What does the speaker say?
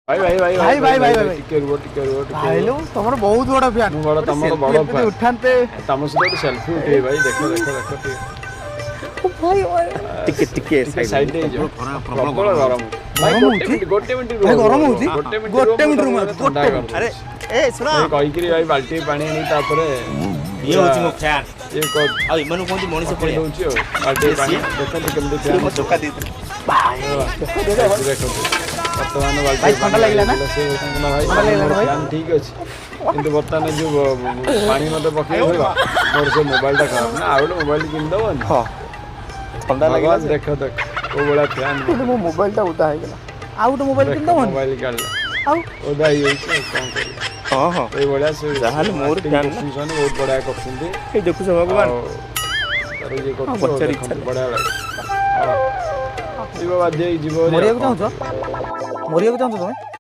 भाई भाई भाई भाई भाई भाई भाई टिके रुको भाई लो तमर बहुत बड़ा फैन मु बड़ा तमर बड़ा फैन उठानते तम सहित सेल्फी उठे भाई देखो भाई टिके साइड दे जो प्रबल गरम गरम होउची गोटे मिनिट भाई गरम होउची गोटे मिनिट रूम ठंडा कर अरे ए सुना कहि कि भाई बाल्टी पानी आनी तापरे ये होची मो फैन ये को आ इमनु कोंती मनीष पड़ी पड़े होची बाल्टी पानी देखते केमते फैन मो चोका दे देखो वर्तमान बाल्टी भाई ठंडा लागला ना से भाई ठंडा लागला भाई फैन ठीक अछि किंतु वर्तमान जो पानी मते पके होइबा मोर से मोबाइल टा खराब ना आउट मोबाइल किन दबन हां ठंडा लागला देखो देख ओ बड़ा फैन मो मोबाइल टा उदा है गेला आउट मोबाइल किन दवन मोबाइल काढला आउ ओदा ही होइछ कोन करी हां हां ए बड़ा से जहाल मोर फैन फंक्शन बहुत बड़ा करछिंदी ए देखु सब भगवान तार ये हाँ, करछो बच्चा इच्छा बड़ा लागे जीव बाध्य जीव मरिया को चाहछो मरिया को चाहछो तुम